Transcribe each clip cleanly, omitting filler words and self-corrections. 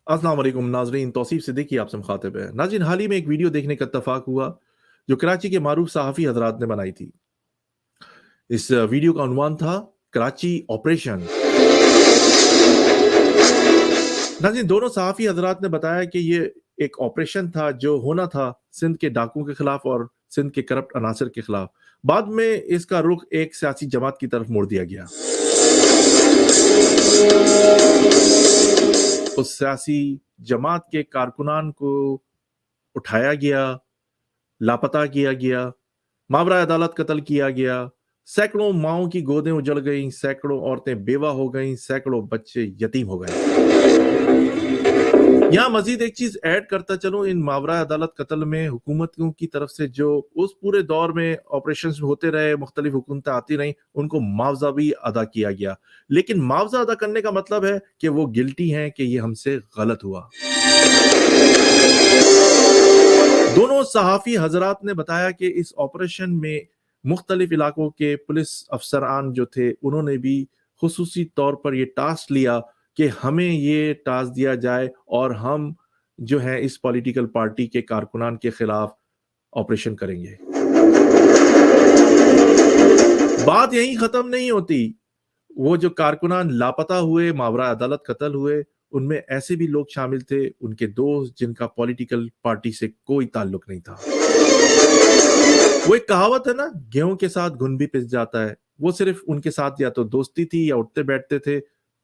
अस्सलाम वालेकुम नाजरीन, तौसीफ सिद्दीकी आपसे मुखातिब है। नाज़रीन, हाल ही में एक वीडियो देखने का इत्तफाक हुआ जो कराची के मारूफ सहाफ़ी हजरात ने बनाई थी। इस वीडियो का उन्वान था कराची ऑपरेशन। नाज़रीन, दोनों सहाफ़ी हजरात ने बताया कि ये एक ऑपरेशन था जो होना था सिंध के डाकुओं के खिलाफ और सिंध के करप्ट अनासर के खिलाफ। बाद में इसका रुख एक सियासी जमात की तरफ मोड़ दिया गया। उस सियासी जमात के कारकुनान को उठाया गया, लापता किया गया, मावरा अदालत कत्ल किया गया, सैकड़ों माओं की गोदें उजड़ गईं, सैकड़ों औरतें बेवा हो गईं, सैकड़ों बच्चे यतीम हो गए। यहाँ मजीद एक चीज ऐड करता चलूं, इन मावरा अदालत कत्ल में हुकूमतों की तरफ से जो उस पूरे दौर में ऑपरेशन होते रहे, मुख्तलिफ हुकूमतें आती रहीं, उनको मुआवजा भी अदा किया गया। लेकिन मुआवजा अदा करने का मतलब है कि वो गिल्टी हैं कि ये हमसे गलत हुआ। दोनों सहाफ़ी हजरात ने बताया कि इस ऑपरेशन में मुख्तलिफ इलाकों के पुलिस अफसरान जो थे, उन्होंने भी खुसूसी तौर पर ये टास्क लिया कि हमें ये टास्क दिया जाए और हम जो है इस पॉलिटिकल पार्टी के कारकुनान के खिलाफ ऑपरेशन करेंगे। बात यहीं खत्म नहीं होती। वो जो कारकुनान लापता हुए, मावरा अदालत कत्ल हुए, उनमें ऐसे भी लोग शामिल थे, उनके दोस्त, जिनका पॉलिटिकल पार्टी से कोई ताल्लुक नहीं था। वो एक कहावत है ना, गेहूं के साथ घुन भी पिस जाता है। वो सिर्फ उनके साथ या तो दोस्ती थी या उठते बैठते थे,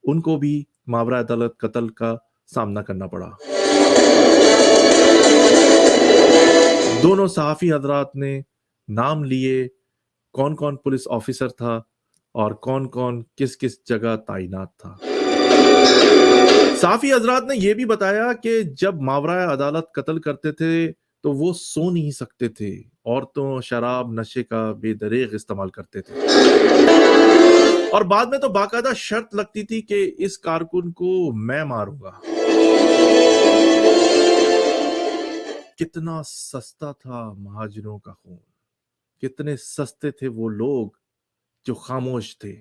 उनको भी मावरा अदालत कत्ल का सामना करना पड़ा। दोनों सहाफी हजरात ने नाम लिए, कौन कौन पुलिस ऑफिसर था और कौन कौन किस किस जगह तैनात था। साफी हजरात ने यह भी बताया कि जब मावरा अदालत कत्ल करते थे तो वो सो नहीं सकते थे, औरतों, शराब, नशे का बेदरेग इस्तेमाल करते थे और बाद में तो बाकायदा शर्त लगती थी कि इस कारकुन को मैं मारूंगा। कितना सस्ता था महाजरों का खून, कितने सस्ते थे वो लोग जो खामोश थे।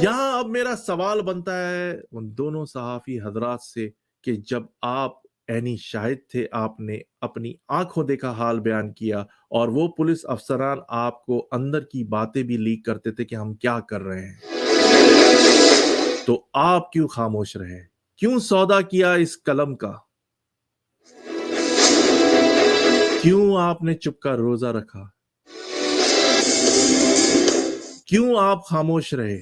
यहां अब मेरा सवाल बनता है उन दोनों सहाफी हजरात से कि जब आप ऐनी शाहिद थे, आपने अपनी आंखों देखा हाल बयान किया और वो पुलिस अफसरान आपको अंदर की बातें भी लीक करते थे कि हम क्या कर रहे हैं, तो आप क्यों खामोश रहे? क्यों सौदा किया इस कलम का? क्यों आपने चुप का रोजा रखा? क्यों आप खामोश रहे?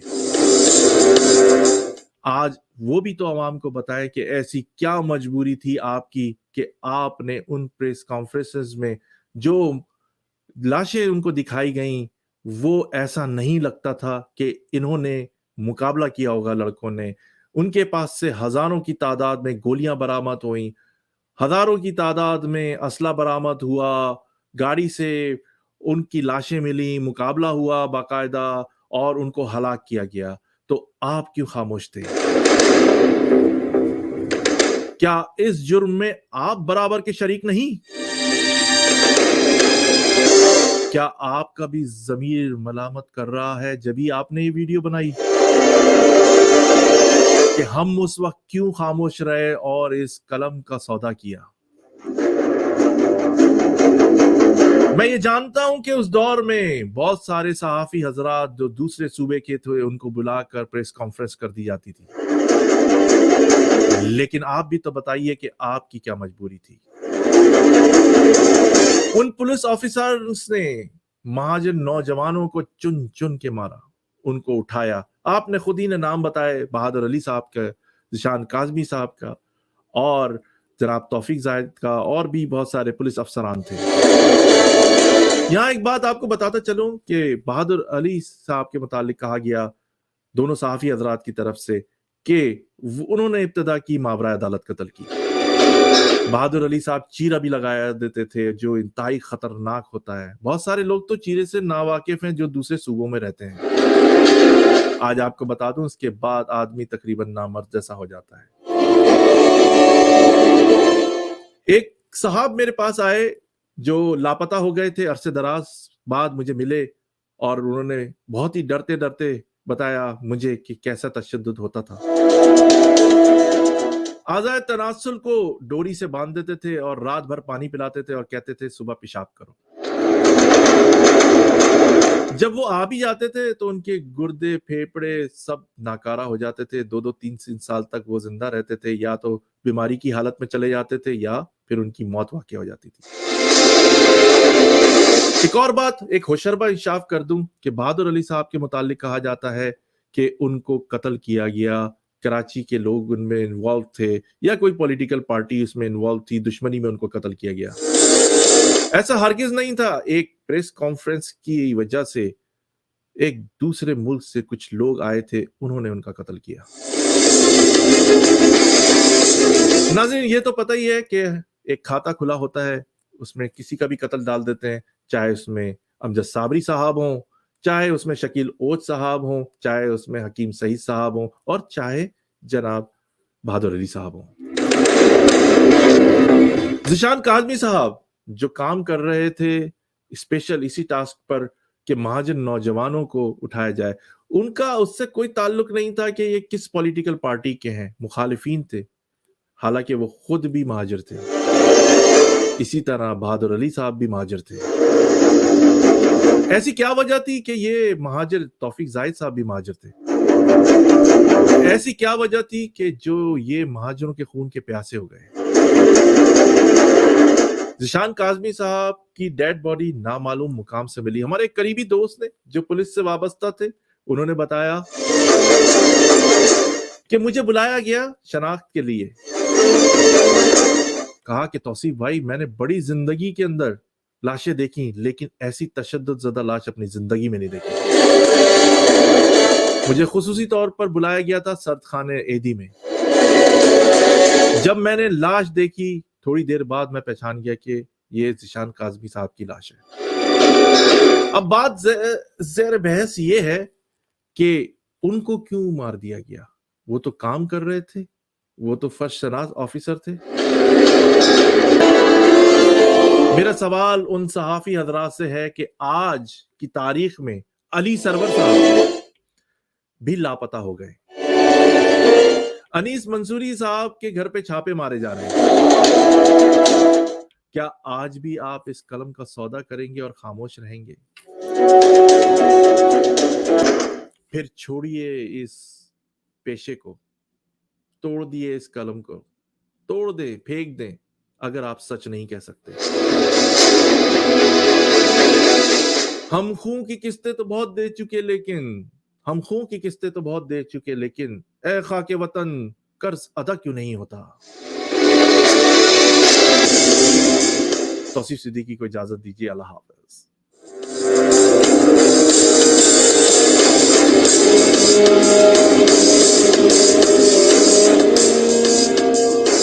आज वो भी तो आवाम को बताए कि ऐसी क्या मजबूरी थी आपकी कि आपने उन प्रेस कॉन्फ्रेंसेस में जो लाशें उनको दिखाई गईं, वो ऐसा नहीं लगता था कि इन्होंने मुकाबला किया होगा लड़कों ने। उनके पास से हजारों की तादाद में गोलियां बरामद हुई, हजारों की तादाद में असला बरामद हुआ, गाड़ी से उनकी लाशें मिली, मुकाबला हुआ बाकायदा और उनको हलाक किया गया। तो आप क्यों खामोश थे? क्या इस जुर्म में आप बराबर के शरीक नहीं? क्या आपका भी ज़मीर मलामत कर रहा है जब ही आपने ये वीडियो बनाई कि हम उस वक्त क्यों खामोश रहे और इस कलम का सौदा किया? मैं ये जानता हूं कि उस दौर में बहुत सारे सहाफी हजरात जो दूसरे सूबे के थे, उनको बुलाकर प्रेस कॉन्फ्रेंस कर दी जाती थी, लेकिन आप भी तो बताइए कि आपकी क्या मजबूरी थी? उन पुलिस ऑफिसर्स ने महाजन नौजवानों को चुन चुन के मारा, उनको उठाया। आपने खुद ही ने नाम बताए, बहादुर अली साहब का, जिशान काजमी साहब का और जनाब तौफीक जाहिद का, और भी बहुत सारे पुलिस अफसरान थे। यहाँ एक बात आपको बताता चलूं कि बहादुर अली साहब के मुतालिक कहा गया दोनों सहाफी हजरात की तरफ से कि उन्होंने इब्तदा की मावरा अदालत कत्ल की। बहादुर अली साहब चीरा भी लगाया देते थे जो इंतहाई खतरनाक होता है। बहुत सारे लोग तो चीरे से नावाकिफ हैं जो दूसरे सूबों में रहते हैं। आज आपको बता दूं, इसके बाद आदमी तकरीबन नामर्द जैसा हो जाता है। एक साहब मेरे पास आए जो लापता हो गए थे, अरसे दराज बाद मुझे मिले और उन्होंने बहुत ही डरते डरते बताया मुझे कि कैसा तशद्दुद होता था। आज़ाद तनासुल को डोरी से बांध देते थे और रात भर पानी पिलाते थे और कहते थे सुबह पेशाब करो। जब वो आ भी जाते थे तो उनके गुर्दे फेफड़े सब नाकारा हो जाते थे। 2-2 3-3 साल तक वो जिंदा रहते थे, या तो बीमारी की हालत में चले जाते थे या फिर उनकी मौत वाक़या हो जाती थी। एक और बात, एक होशरबा इंशाफ कर दूं कि बहादुर अली साहब के मुतालिक कहा जाता है कि उनको कत्ल किया गया, कराची के लोग उनमें इन्वॉल्व थे या कोई पॉलिटिकल पार्टी उसमें इन्वॉल्व थी, दुश्मनी में उनको कत्ल किया गया। ऐसा हरगिज नहीं था। एक प्रेस कॉन्फ्रेंस की वजह से एक दूसरे मुल्क से कुछ लोग आए थे, उन्होंने उनका कत्ल किया। नाज़रीन, ये तो पता ही है कि एक खाता खुला होता है, उसमें किसी का भी कत्ल डाल देते हैं, चाहे उसमें अमजद साबरी साहब हों, चाहे उसमें शकील ओच साहब हों, चाहे उसमें हकीम सईद साहब हों और चाहे जनाब बहादुर अली साहब हों। ज़ीशान काज़मी साहब जो काम कर रहे थे स्पेशल इसी टास्क पर कि महाजन नौजवानों को उठाया जाए, उनका उससे कोई ताल्लुक नहीं था कि ये किस पॉलिटिकल पार्टी के हैं, मुखालिफिन थे, हालांकि वो खुद भी महाजर थे। इसी तरह बहादुर अली साहब भी महाजर थे। ऐसी क्या वजह थी कि ये महाजर तौफीक जाहिद साहब भी महाजर थे? ऐसी क्या वजह थी कि जो ये महाजरों के खून के प्यासे हो गए? ज़ीशान काज़मी साहब की डेड बॉडी नामालूम मुकाम से मिली। हमारे एक करीबी दोस्त ने जो पुलिस से वाबस्ता थे, उन्होंने बताया कि मुझे बुलाया गया शनाख्त के लिए। कहा कि तौसीफ भाई, मैंने बड़ी जिंदगी के अंदर लाशें देखी, लेकिन ऐसी तशद्दुद ज़दा लाश अपनी जिंदगी में नहीं देखी। मुझे खुसूसी तौर पर बुलाया गया था सर्दखाने एदी में। जब मैंने लाश देखी, थोड़ी देर बाद मैं पहचान गया कि ये ज़ीशान काज़मी साहब की लाश है। अब बात ज़ेर बहस ये है कि उनको क्यों मार दिया गया? वो तो काम कर रहे थे, वो तो फर्स्ट शनास ऑफिसर थे। मेरा सवाल उन सहाफ़ी हज़रात से है कि आज की तारीख में अली सरवर साहब भी लापता हो गए। अनीस मंसूरी साहब के घर पे छापे मारे जा रहे हैं। क्या आज भी आप इस कलम का सौदा करेंगे और खामोश रहेंगे? फिर छोड़िए इस पेशे को, तोड़ दिए इस कलम को, तोड़ दें, फेंक दें, अगर आप सच नहीं कह सकते। हम खून की किस्तें तो बहुत दे चुके, लेकिन ए खाके वतन, कर्ज अदा क्यों नहीं होता? तौसीफ सिद्दीकी को इजाजत दीजिए। अल्लाह हाफ़िज़।